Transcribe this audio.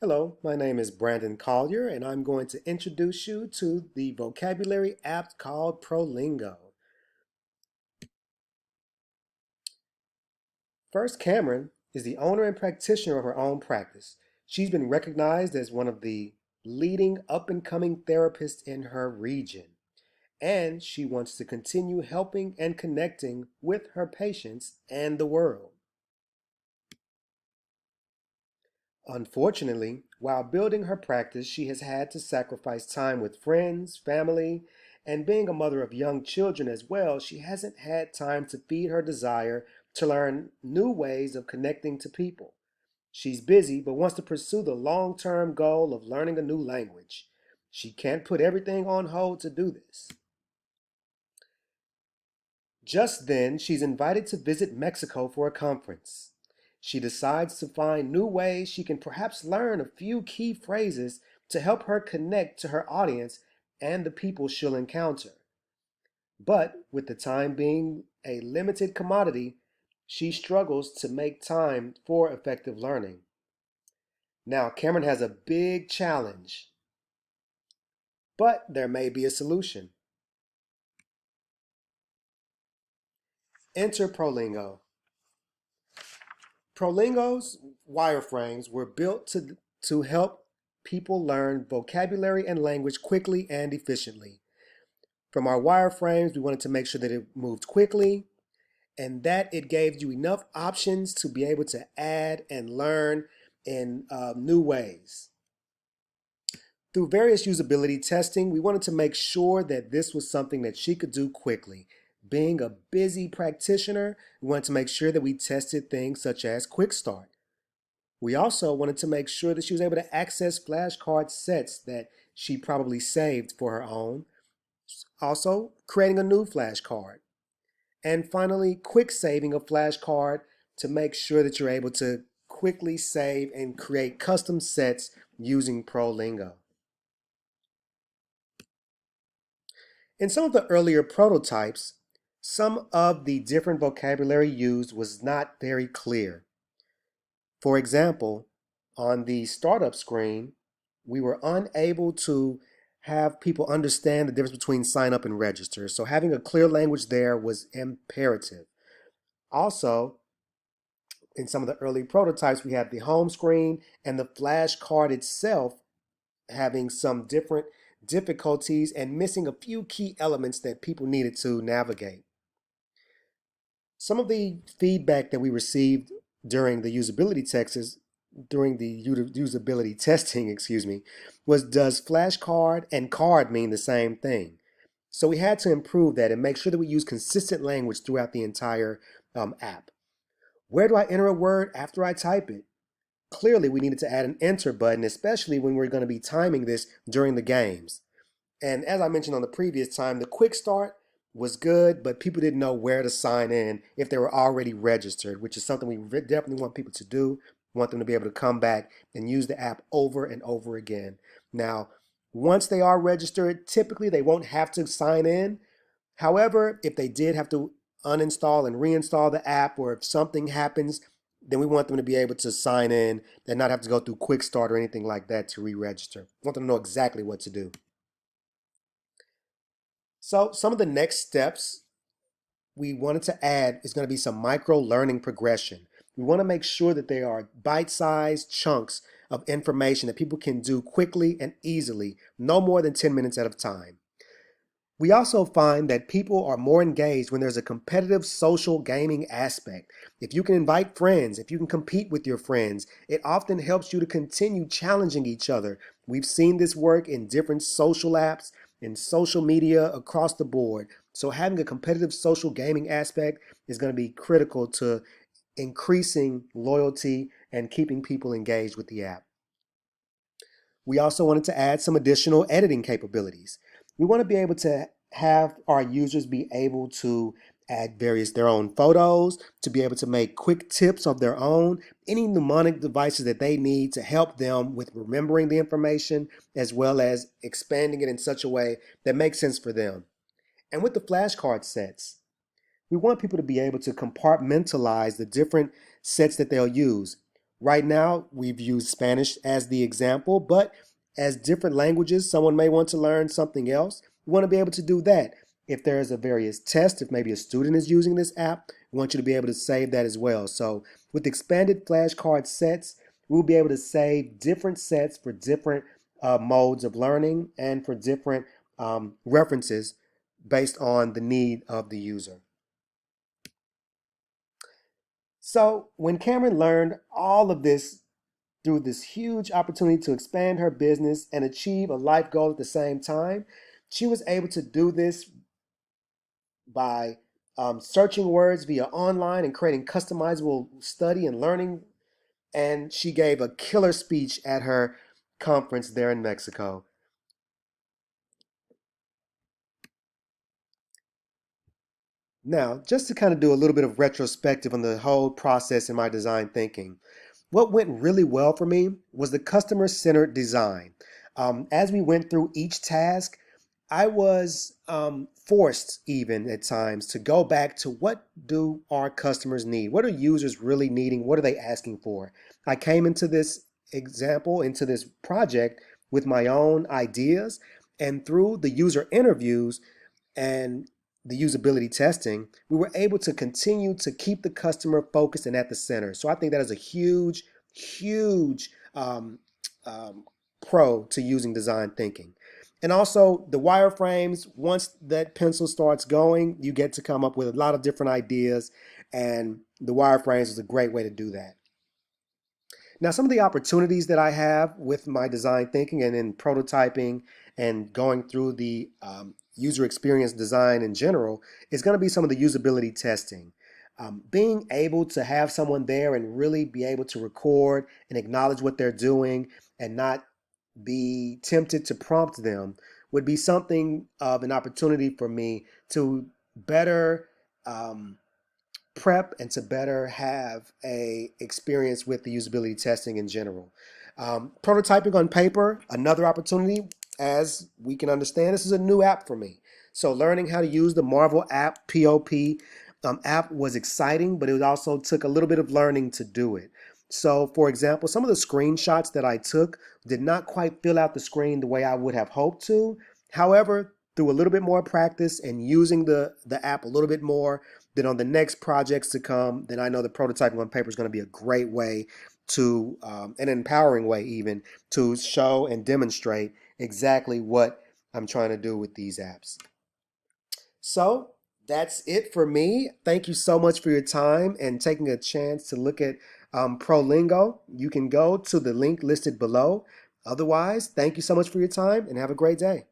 Hello, my name is Brandon Collier, and I'm going to introduce you to the vocabulary app called ProLingo. First, Cameron is the owner and practitioner of her own practice. She's been recognized as one of the leading up and coming therapists in her region, and she wants to continue helping and connecting with her patients and the world. Unfortunately, while building her practice, she has had to sacrifice time with friends, family, and being a mother of young children as well, she hasn't had time to feed her desire to learn new ways of connecting to people. She's busy but wants to pursue the long term goal of learning a new language. She can't put everything on hold to do this. Just then, she's invited to visit Mexico for a conference. She decides to find new ways she can perhaps learn a few key phrases to help her connect to her audience and the people she'll encounter. But with the time being a limited commodity, she struggles to make time for effective learning. Now, Cameron has a big challenge, but there may be a solution. Enter ProLingo. ProLingo's wireframes were built to help people learn vocabulary and language quickly and efficiently. From our wireframes, we wanted to make sure that it moved quickly and that it gave you enough options to be able to add and learn in new ways. Through various usability testing, we wanted to make sure that this was something that she could do quickly. Being a busy practitioner, we wanted to make sure that we tested things such as Quick Start. We also wanted to make sure that she was able to access flashcard sets that she probably saved for her own. Also, creating a new flashcard. And finally, quick saving a flashcard to make sure that you're able to quickly save and create custom sets using ProLingo. In some of the earlier prototypes, some of the different vocabulary used was not very clear. For example, on the startup screen, we were unable to have people understand the difference between sign up and register. So having a clear language there was imperative. Also, in some of the early prototypes, we had the home screen and the flashcard itself having some different difficulties and missing a few key elements that people needed to navigate. Some of the feedback that we received during the usability tests, during the usability testing, was does flashcard and card mean the same thing? So we had to improve that and make sure that we use consistent language throughout the entire app. Where do I enter a word after I type it? Clearly, we needed to add an enter button, especially when we're going to be timing this during the games. And as I mentioned on the previous time, the quick start was good, but people didn't know where to sign in if they were already registered, which is something we definitely want people to do. We want them to be able to come back and use the app over and over again. Now, once they are registered, typically they won't have to sign in. However, if they did have to uninstall and reinstall the app, or if something happens, then we want them to be able to sign in and not have to go through Quick Start or anything like that to re-register. We want them to know exactly what to do. So some of the next steps we wanted to add is going to be some micro learning progression. We want to make sure that they are bite-sized chunks of information that people can do quickly and easily, no more than 10 minutes at a time. We also find that people are more engaged when there's a competitive social gaming aspect. If you can invite friends, if you can compete with your friends, it often helps you to continue challenging each other. We've seen this work in different social apps, in social media across the board. So having a competitive social gaming aspect is going to be critical to increasing loyalty and keeping people engaged with the app. We also wanted to add some additional editing capabilities. We want to be able to have our users be able to add their own photos, to be able to make quick tips of their own, any mnemonic devices that they need to help them with remembering the information, as well as expanding it in such a way that makes sense for them. And with the flashcard sets, we want people to be able to compartmentalize the different sets that they'll use. Right now, we've used Spanish as the example, but as different languages, someone may want to learn something else. We want to be able to do that. If there is a various test, if maybe a student is using this app, we want you to be able to save that as well. So with expanded flashcard sets, we'll be able to save different sets for different modes of learning and for different references based on the need of the user. So when Cameron learned all of this through this huge opportunity to expand her business and achieve a life goal at the same time, she was able to do this by searching words via online and creating customizable study and learning. And she gave a killer speech at her conference there in Mexico. Now, just to kind of do a little bit of retrospective on the whole process in my design thinking, what went really well for me was the customer-centered design. As we went through each task, I was forced even at times to go back to what do our customers need? What are users really needing? What are they asking for? I came into this example, into this project with my own ideas, and through the user interviews and the usability testing, we were able to continue to keep the customer focused and at the center. So I think that is a huge, huge pro to using design thinking. And also the wireframes, once that pencil starts going, you get to come up with a lot of different ideas, and the wireframes is a great way to do that. Now, some of the opportunities that I have with my design thinking and in prototyping and going through the user experience design in general is going to be some of the usability testing. Being able to have someone there and really be able to record and acknowledge what they're doing and not be tempted to prompt them would be something of an opportunity for me to better prep and to better have a experience with the usability testing in general. Prototyping on paper, another opportunity. As we can understand, this is a new app for me. So learning how to use the Marvel app, POP app was exciting, but it also took a little bit of learning to do it. So for example, some of the screenshots that I took did not quite fill out the screen the way I would have hoped to. However, through a little bit more practice and using the app a little bit more, then on the next projects to come, then I know the prototyping on paper is going to be a great way to, an empowering way even, to show and demonstrate exactly what I'm trying to do with these apps. So that's it for me. Thank you so much for your time and taking a chance to look at ProLingo. You can go to the link listed below. Otherwise, thank you so much for your time and have a great day.